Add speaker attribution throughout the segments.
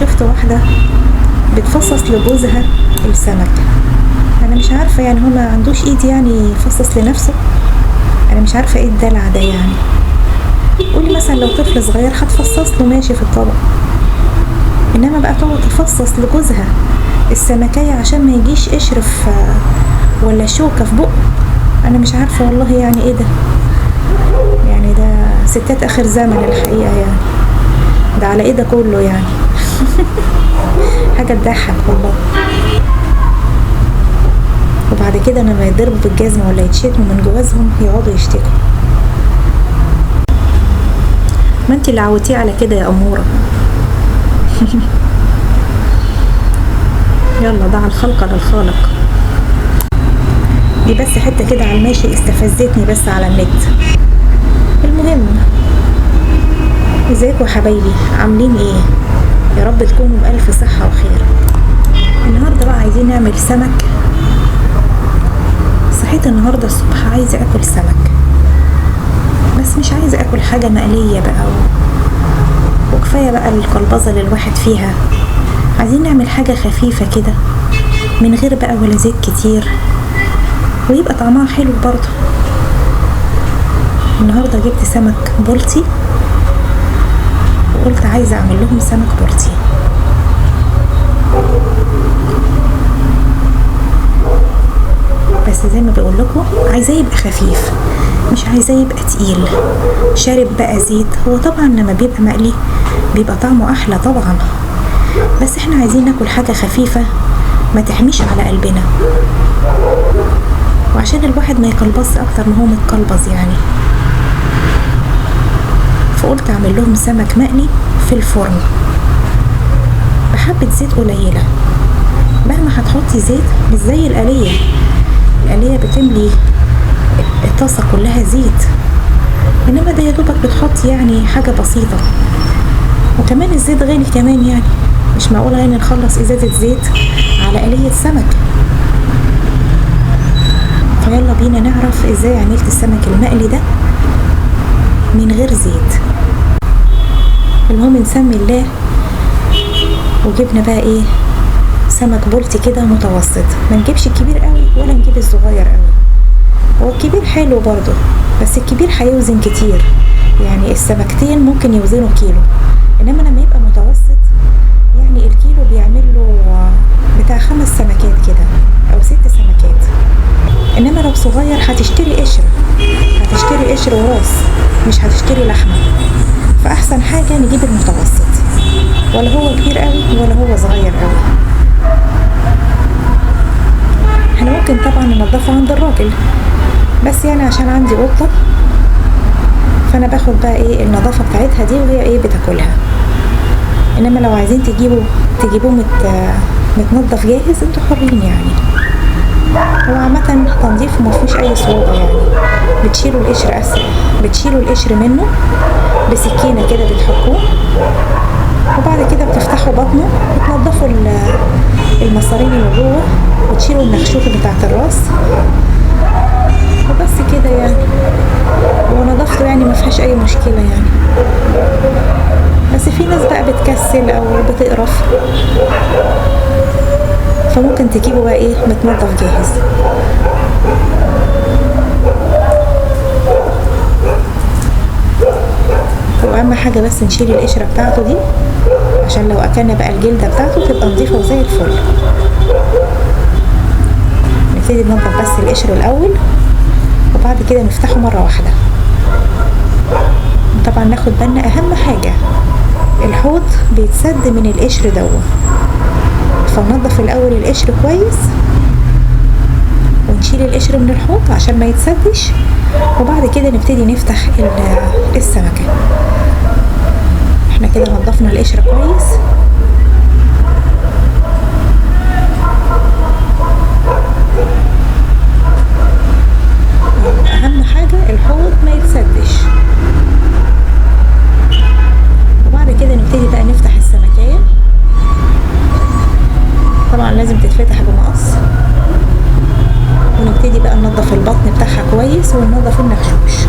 Speaker 1: شفت واحدة بتفصص لجوزها السمك. انا مش عارفة يعني هو ما عندوش ايد يعني يفصص لنفسه؟ انا مش عارفة ايه الدلع ده يعني. قولي مثلا لو طفل صغير هتفصص له ماشي في الطبق، انما بقى تقعد تفصص لجوزها السمكية عشان ما يجيش قشر في ولا شوكة في بقه. انا مش عارفة والله يعني ايه ده. يعني ده ستات اخر زمن الحقيقة يعني. ده على ايه ده كله يعني. حاجة تضحك والله. وبعد كده لما يضربوا بالجزمة ولا يتشتموا من جوازهم يقعدوا يشتكوا. ما انت اللي عودتيه على كده يا أمورة. يلا ضع الخلق للخالق. دي بس حتة كده على الماشي استفزتني بس على النت. المهم، ازيكم يا حبايبي، عاملين ايه؟ يا رب تكونوا بألف صحة وخير. النهاردة بقى عايزين نعمل سمك. صحيت النهاردة الصبح عايزة اكل سمك، بس مش عايزة اكل حاجة مقلية بقى وكفاية بقى القلبظة اللي الواحد فيها. عايزين نعمل حاجة خفيفة كده من غير بقى ولا زيت كتير، ويبقى طعمها حلو برضه. النهاردة جبت سمك بلطي وقلت عايزة اعمل لهم سمك بلطي. بس زي ما بقول لكم عايزاه يبقى خفيف، مش عايزاه يبقى تقيل شارب بقى زيت. هو طبعا لما بيبقى مقلي بيبقى طعمه احلى طبعا، بس احنا عايزين ناكل حاجة خفيفة ما تحميش على قلبنا، وعشان الواحد ما يقلبص اكتر ما هو متقلبص يعني. فقلت اعمل لهم سمك مقلي في الفرن بحبة زيت قليلة. مهما هتحطي زيت مش زي القلية. القلية بتملي الطاسة كلها زيت، انما ده يا دوبك بتحطي يعني حاجة بسيطة. وكمان الزيت غالي كمان يعني، مش معقولة يعني نخلص ازازة زيت على قلية سمك. فيلا بينا نعرف ازاي عملت السمك المقلي ده من غير زيت. المهم نسمي الله، وجبنا بقى ايه، سمك بلطي كده متوسط. ما نجيبش الكبير قوي ولا نجيب الصغير قوي. هو الكبير حلو برضو، بس الكبير هيوزن كتير يعني. السمكتين ممكن يوزنوا كيلو، انما لما يبقى متوسط يعني الكيلو بيعمل له بتاع 5 سمكات كده او 6 سمكات. انما لو صغير هتشتري قشر، هتشتري قشر وراس، مش هتشتري لحمة. فاحسن حاجة نجيب المتوسط، ولا هو كبير قوي ولا هو صغير قوي. احنا ممكن طبعا ننضفه عند الراجل، بس يعني عشان عندي قطة فانا باخد بقى ايه النظافة بتاعتها دي وهي ايه بتاكلها. انما لو عايزين تجيبوه متنضف جاهز انتوا حرين يعني. هو عامة تنظيفه مفيش اي صعوبة يعني. بتشيلوا القشر اسهل، بتشيلوا القشر منه بسكينة كده بتحكوه، وبعد كده بتفتحوا بطنه وتنضفوا المصارين اللي جوه وتشيلوا النخشوفة بتاعت الراس وبس كده يعني. ونظافته يعني ما فيهاش اي مشكلة يعني. بس في ناس بقى بتكسل او بتقرف، فممكن تجيبه بقى ايه متنضف جاهز. واهم حاجة بس نشيل القشرة بتاعته دي عشان لو اكلنا بقى الجلدة بتاعته تبقى نضيفة وزي الفل. نبتدي ننضف بس القشر الاول وبعد كده نفتحه مرة واحدة. طبعا ناخد بالنا اهم حاجة الحوض بيتسد من القشر دوت، فننضف الاول القشر كويس ونشيل القشر من الحوض عشان ما يتسدش، وبعد كده نبتدي نفتح السمكة. احنا كده نضفنا القشر كويس. اهم حاجة الحوض ما يتسدش. وبعد كده نبتدي بقى نفتح السمكية. طبعا لازم تتفتح بمقص، ونبتدي بقى ننضف البطن بتاعها كويس وننضف النخشوش.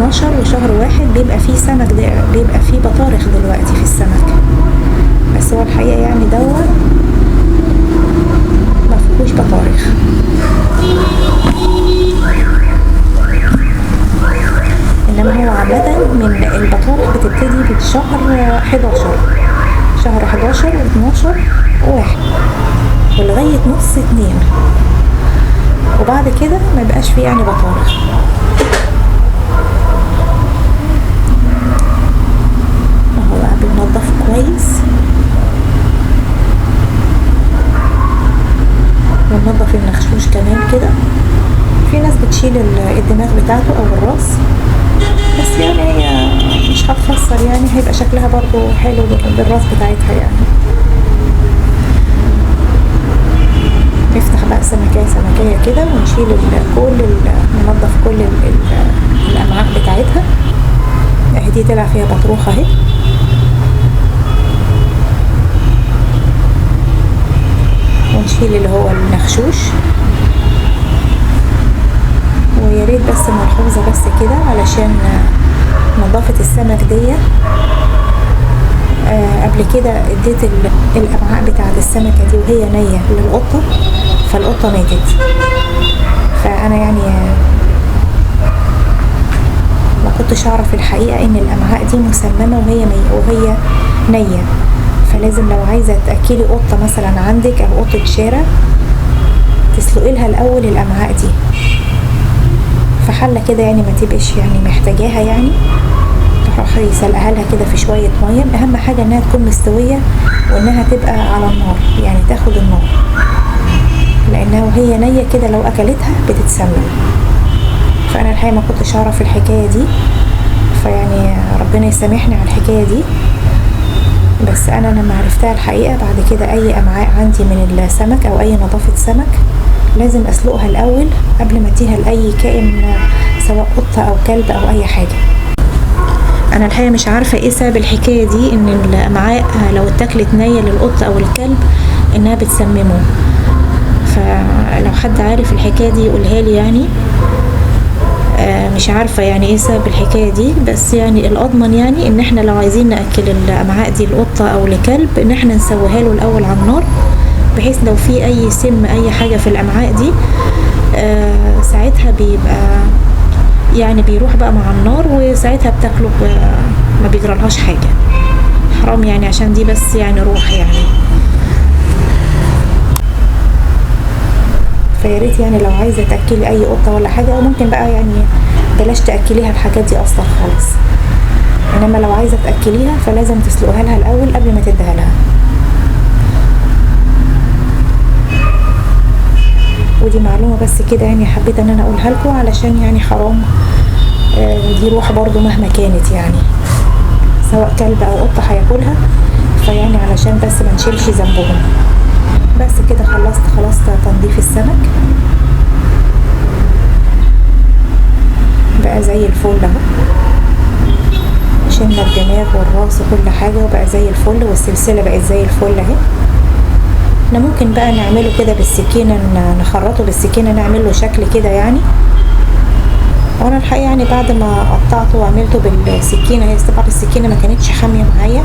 Speaker 1: 12 وشهر 1 بيبقى فيه سمك، بيبقى فيه بطارخ دلوقتي في السمك، بس هو الحقيقة يعني دوت ما فيهوش بطارخ. انما هو عامة من البطارخ بتبتدي بشهر 11، شهر 11 و12 و1 ولغاية نص 2، وبعد كده ما يبقاش فيه يعني بطارخ. اهو بقى بننضف كويس، وننضف النخشوش كمان كده. في ناس بتشيل الدماغ بتاعته او الراس، بس يعني هي مش هتخسر، يعني هيبقى شكلها برضو حلو بالراس بتاعتها يعني. نفتح بقى سمكية كده ونشيل ننضف كل الأمعاء بتاعتها. اهي دي طلع فيها بطروخة اهي، ونشيل اللي هو النخشوش. ويا ريت بس ملحوظة بس كده علشان نظافة السمك دي، قبل كده اديت الامعاء بتاعت السمكة دي وهي نية للقطة، فالقطة ماتت. فانا يعني ما كنتش اعرف الحقيقة ان الامعاء دي مسممة وهي نية. فلازم لو عايزة تأكلي قطة مثلا عندك او قطة شارع، تسلقي لها الاول الامعاء دي في حلة كده، يعني ما تبقاش يعني محتاجاها، يعني تروحي سلقها لها كده في شوية مية. اهم حاجة انها تكون مستوية وانها تبقى على النار، يعني تاخد النار، لانها وهي نية كده لو اكلتها بتتسمم. فانا الحقيقة ما كنتش اعرف الحكاية دي، فيعني ربنا يسامحني على الحكاية دي. بس انا لما عرفتها الحقيقة بعد كده، اي امعاء عندي من السمك او اي نظافة سمك لازم اسلقها الاول قبل ما اديها لاي كائن، سواء قطة او كلب او اي حاجة. انا الحقيقة مش عارفة ايه سبب الحكاية دي، ان الامعاء لو اتاكلت نية للقطة او الكلب انها بتسممه. فلو حد عارف الحكاية دي يقولها لي يعني. مش عارفة يعني ايه سبب الحكاية دي، بس يعني الاضمن يعني ان احنا لو عايزين ناكل الامعاء دي لقطة او لكلب، ان احنا نسويها له الاول على النار، بحيث لو في اي سم اي حاجة في الامعاء دي ساعتها بيبقى يعني بيروح بقى مع النار، وساعتها بتاكله ما بيجرالهاش حاجة. حرام يعني، عشان دي بس يعني روح يعني. فياريت يعني لو عايزة تأكلي اي قطة ولا حاجة، او ممكن بقى يعني بلاش تأكليها الحاجات دي اصلا خالص. انما لو عايزة تأكليها فلازم تسلقها لها الاول قبل ما تديها لها. ودي معلومة بس كده يعني حبيت ان انا اقولها لكم، علشان يعني حرام دي روح برضو مهما كانت، يعني سواء كلب او قطة هياكلها، فيعني علشان بس ما نشيلش ذنبهم. بس كده خلاص تنظيف السمك بقى زي الفل اهو. شلنا الدماغ والراس وكل حاجة وبقى زي الفل، والسلسلة بقت زي الفل اهي. احنا ممكن بقى نعمله كده بالسكينة، نخرطه بالسكينة، نعمل له شكل كده يعني. وانا الحقيقة يعني بعد ما قطعته وعملته بالسكينة، هي طبعا السكينة ما كانتش حامية معايا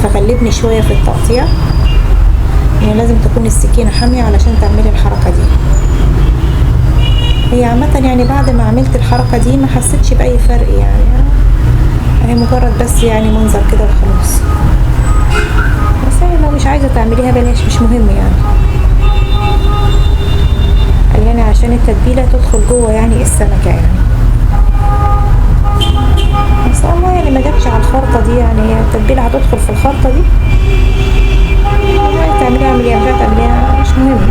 Speaker 1: فغلبني شوية في التقطيع. يعني لازم تكون السكينة حامية علشان تعملي الحركة دي. هي عامة يعني بعد ما عملت الحركة دي ما حسيتش بأي فرق، يعني هي مجرد بس يعني منظر كده وخلاص. بس يعني لو مش عايزة تعمليها بلاش، مش مهم يعني. يعني عشان التتبيلة تدخل جوه يعني السمكة يعني. بس والله يعني ما جاتش على الخرطة دي، يعني التتبيلة هتدخل في الخرطة دي، تعمليها مش هتعمليها مش مهم.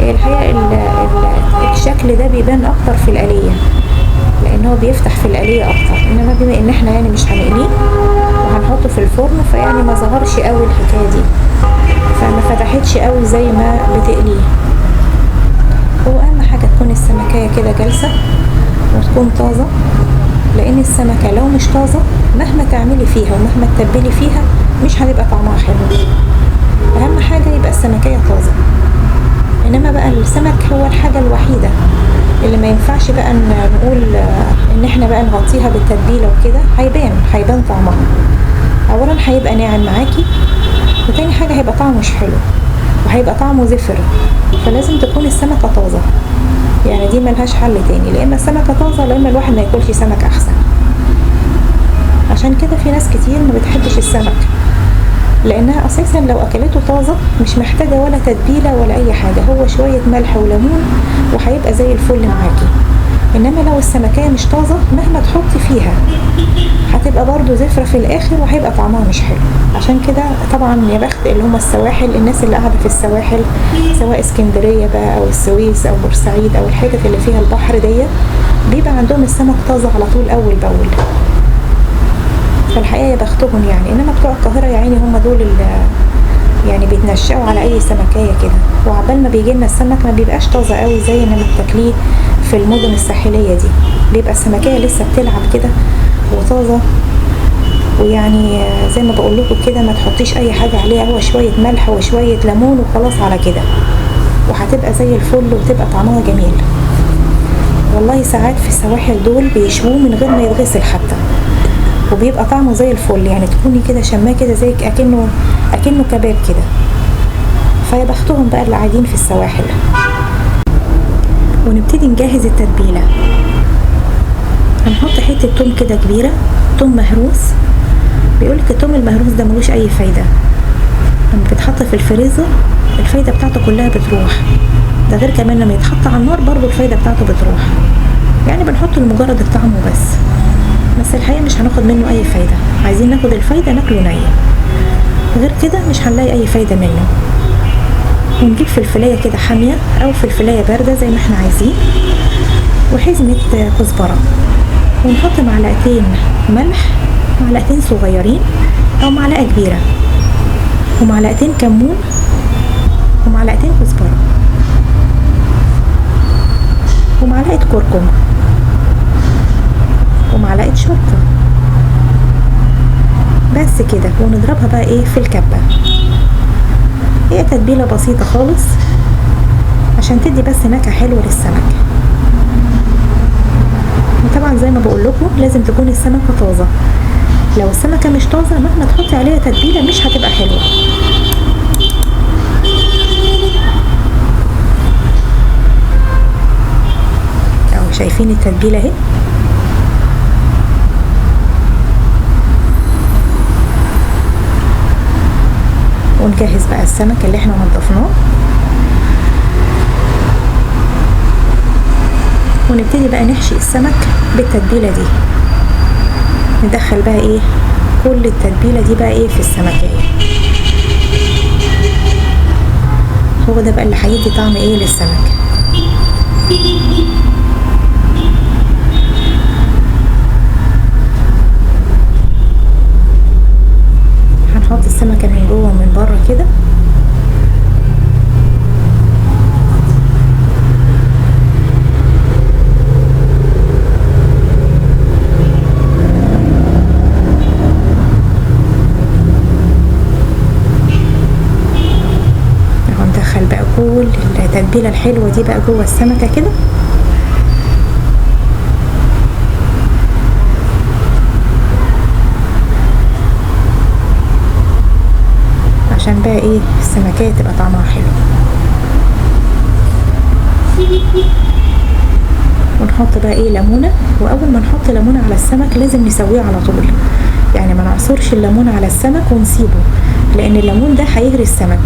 Speaker 1: الحقيقة الشكل ده بيبان اكتر في الآلية، لان هو بيفتح في الآلية اكتر. انما بما ان احنا يعني مش هنقليه وهنحطه في الفرن، فيعني ما ظهرش قوي الحكاية دي، فما فتحتش قوي زي ما بتقليه. هو اهم حاجة تكون السمكية كده جلسة وتكون طازة، لان السمكة لو مش طازة مهما تعملي فيها ومهما تتبلي فيها مش هتبقى طعمها حلو. اهم حاجة يبقى السمكية طازة. انما بقى السمك هو الحاجة الوحيدة اللي ما ينفعش بقى نقول ان احنا بقى نغطيها بالتتبيله وكده، هيبان طعمها. اولا هيبقى ناعم معاكي، وتاني حاجه هيبقى طعمه مش حلو وهيبقى طعمه زفر. فلازم تكون السمكه طازه، يعني دي ملهاش حل تاني، لا اما السمكه طازه لا اما الواحد ما ياكلش سمك احسن. عشان كده في ناس كتير ما بتحبش السمك، لانها اساسا لو اكلته طازه مش محتاجه ولا تتبيله ولا اي حاجه، هو شويه ملح وليمون وهيبقى زي الفل معاكي. انما لو السمكيه مش طازه مهما تحطي فيها هتبقى برضو زفره في الاخر وهيبقى طعمها مش حلو. عشان كده طبعا يا بخت اللي هم السواحل، الناس اللي قاعده في السواحل سواء اسكندريه بقى او السويس او بورسعيد او الحتت اللي فيها البحر دي، بيبقى عندهم السمك طازه على طول اول باول. فالحقيقه يا بختهم يعني. انما بتوع القاهره يا عيني هم دول يعني بيتنشأوا على اي سمكيه كده، وعبال ما بيجي لنا السمك ما بيبقاش طازه قوي زي ما بتاكليه في المدن الساحليه دي. بيبقى السمكيه لسه بتلعب كده وطازه، ويعني زي ما بقول لكم كده ما تحطيش اي حاجه عليها، هو شويه ملح وشويه ليمون وخلاص على كده، وهتبقى زي الفل وتبقى طعمها جميل. والله ساعات في السواحل دول بيشووه من غير ما يتغسل حتى، وبيبقى طعمه زي الفل، يعني تكوني كده شماه كده زي اكنه كباب كده. فيا بختهم بقى اللي قاعدين في السواحل. ونبتدي نجهز التتبيله. هنحط حته توم كده كبيره، توم مهروس. بيقولك التوم المهروس ده ملوش اي فايده، لما بيتحط في الفريزر الفايده بتاعته كلها بتروح. ده غير كمان لما يتحط على النار برضو الفايده بتاعته بتروح، يعني بنحطه لمجرد الطعم بس الحقيقه مش هناخد منه اي فايده. عايزين ناخد الفايده ناكله ني، غير كده مش هنلاقي اي فايده منه. ونجيب فلفلايه كده حاميه او فلفلايه بارده زي ما احنا عايزين، وحزمه كزبره، ونحط معلقتين ملح، معلقتين صغيرين او معلقه كبيره، ومعلقتين كمون، ومعلقتين كزبره، ومعلقه كركم، ومعلقه شطه، بس كده. ونضربها بقى ايه في الكبه. هي تتبيله بسيطه خالص عشان تدي بس نكهه حلوه للسمك. وطبعا زي ما بقول لكم لازم تكون السمكه طازه، لو السمكه مش طازه مهما تحطي عليها تتبيله مش هتبقى حلوه. اهو شايفين التتبيله اهي. ونجهز بقى السمك اللي احنا نضفناه، ونبتدي بقى نحشي السمك بالتتبيله دي. ندخل بقى ايه كل التتبيله دي بقى ايه في السمكيه. هو ده بقى اللي هيدي طعم ايه للسمك. هنحط السمكه من جوه ومن بره كده، كل التتبيله الحلوه دي بقى جوه السمكه كده. عشان بقى ايه السمكيه تبقى طعمها حلو. ونحط بقى ايه ليمونه، واول ما نحط ليمونه على السمك لازم نسويه على طول، يعني ما نعصرش الليمون على السمك ونسيبه، لان الليمون ده هيهري السمك.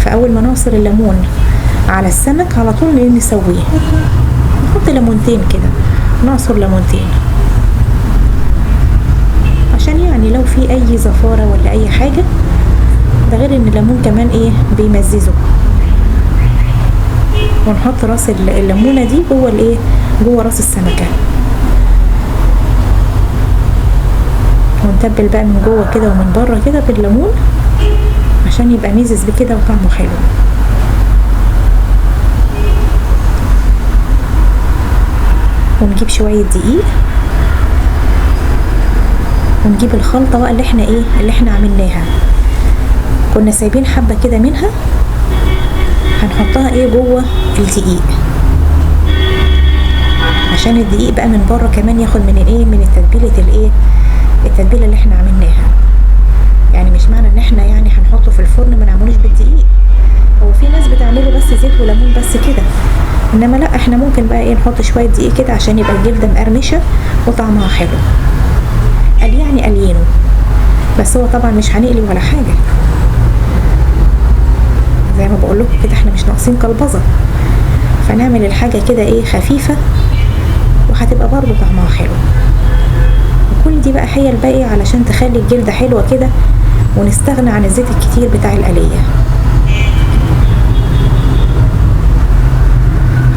Speaker 1: فاول ما نعصر الليمون على السمك على طول نسويه، نحط ليمونتين كده، نعصر ليمونتين عشان يعني لو في اي زفاره ولا اي حاجه. ده غير ان الليمون كمان ايه بيمززه. ونحط راس الليمونه دي جوه الايه جوه راس السمكه، ونتبل بقى من جوه كده ومن بره كده بالليمون عشان يبقى ميزز بكده وطعمه حلو. ونجيب شويه دقيق، ونجيب الخلطه بقى اللي احنا عملناها، كنا سايبين حبه كده منها، هنحطها ايه جوه الدقيق، عشان الدقيق بقى من بره كمان ياخد من من التتبيله اللي احنا عملناها. يعني مش معنى ان احنا يعني هنحطه في الفرن ما نعملوش بالدقيق. هو في ناس بتعمله بس زيت وليمون بس كده، انما لا، احنا ممكن بقى نحط شويه دقيق كده عشان يبقى الجلده مقرمشه وطعمها حلو. قال يعني قليينه، بس هو طبعا مش هنقلي ولا حاجه، زي ما بقول لكم كده احنا مش ناقصين كلبظه، فنعمل الحاجه كده خفيفه وهتبقى برضو طعمها حلو. وكل دي بقى حيل باقي علشان تخلي الجلده حلوه كده ونستغنى عن الزيت الكتير بتاع القليه.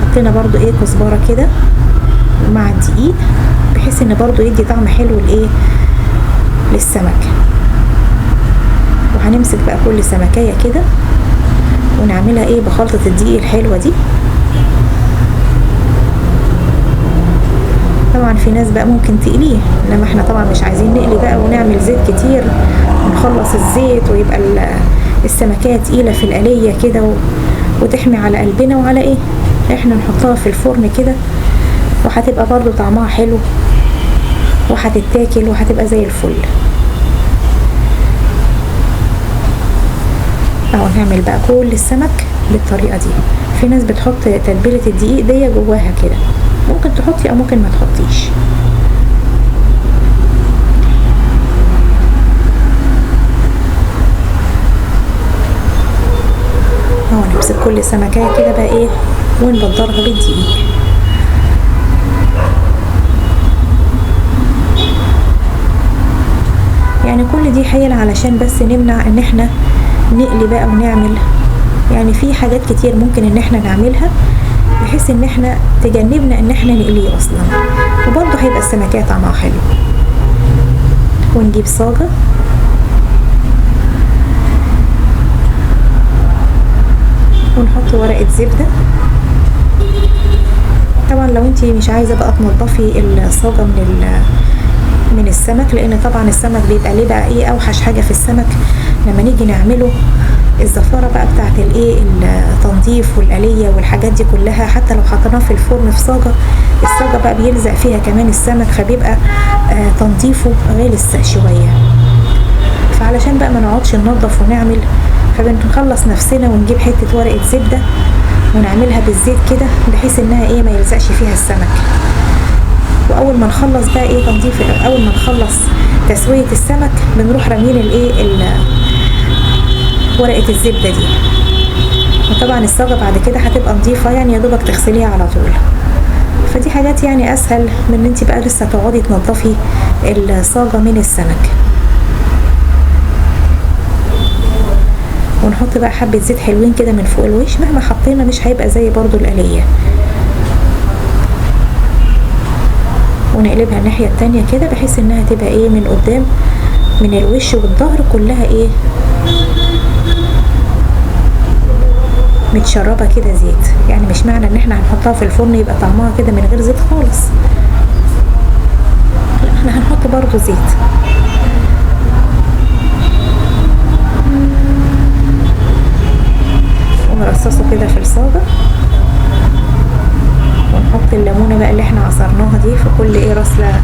Speaker 1: حطينا برضو كزبره كده مع الدقيق بحيث ان برضو يدي طعم حلو للسمك. وهنمسك بقى كل سمكية كده ونعملها بخلطة الدقيق الحلوة دي. طبعا في ناس بقى ممكن تقليه، انما احنا طبعا مش عايزين نقلي بقى ونعمل زيت كتير ونخلص الزيت ويبقى السمكية تقيلة في القلية كده وتحمي على قلبنا وعلى احنا نحطها في الفرن كده، وهتبقى برضو طعمها حلو وهتتاكل وهتبقى زي الفل. اهو نعمل بقى كل السمك بالطريقه دي. في ناس بتحط تتبيله الدقيق دي جواها كده، ممكن تحطي او ممكن ما تحطيش. اهو نمسك كل سمكيه كده بقى ونبدرها بالدقيق. يعني كل دي حيل علشان بس نمنع ان احنا نقلي بقى ونعمل. يعني في حاجات كتير ممكن ان احنا نعملها بحيث ان احنا تجنبنا ان احنا نقليه اصلا، وبرضه هيبقى السمكية طعمها حلو. ونجيب صاجة ونحط ورقة زبدة. طبعا لو انتي مش عايزة بقى تنضفي الصاجة من السمك، لان طبعا السمك بيبقى ليه بقى اوحش حاجة في السمك لما نيجي نعمله الزفارة بقى بتاعت التنظيف والقلية والحاجات دي كلها. حتى لو حطيناه في الفرن في صاجة، الصاجة بقى بيلزق فيها كمان السمك، فبيبقى تنظيفه غلس شوية. فعلشان بقى ما نقعدش ننظف ونعمل، فبنخلص نفسنا ونجيب حتة ورقة زبدة ونعملها بالزيت كده بحيث انها ما يلزقش فيها السمك. واول ما نخلص بقى تنظيف، اول ما نخلص تسوية السمك بنروح رامين ورقة الزبدة دي. وطبعا الصاجة بعد كده هتبقى نظيفة، يعني يا دوبك تغسليها على طول. فدي حاجات يعني اسهل من ان انت بقى لسه تقعدي تنظفي الصاجة من السمك. ونحط بقى حبة زيت حلوين كده من فوق الوش، مهما حطينا مش هيبقى زي برضو القلية. ونقلبها الناحية التانية كده بحيث انها تبقى من قدام، من الوش والظهر كلها متشربة كده زيت. يعني مش معنى ان احنا هنحطها في الفرن يبقى طعمها كده من غير زيت خالص، لا، احنا هنحط برضو زيت. ونرصصه كده في الصاجة، ونحط الليمونة بقى اللي احنا عصرناها دي في كل رسلة،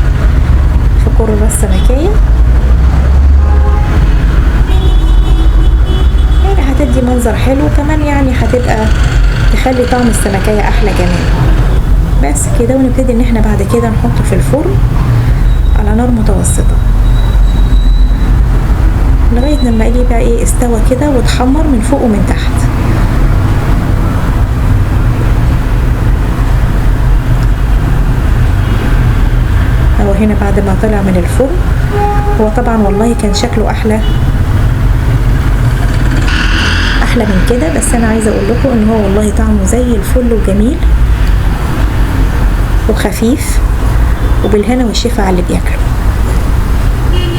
Speaker 1: في كل راس سمكية. يعني هتدي منظر حلو كمان، يعني هتبقى تخلي طعم السمكية احلى كمان. بس كده. ونبتدي ان احنا بعد كده نحطه في الفرن على نار متوسطة لغاية لما يجي بقى استوى كده واتحمر من فوق ومن تحت. هو هنا بعد ما طلع من الفرن، هو طبعا والله كان شكله احلى من كده، بس انا عايزه اقول لكم ان هو والله طعمه زي الفل وجميل وخفيف، وبالهنا والشفا على اللي بياكله.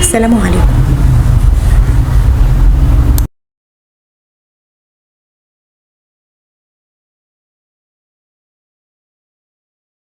Speaker 1: السلام عليكم.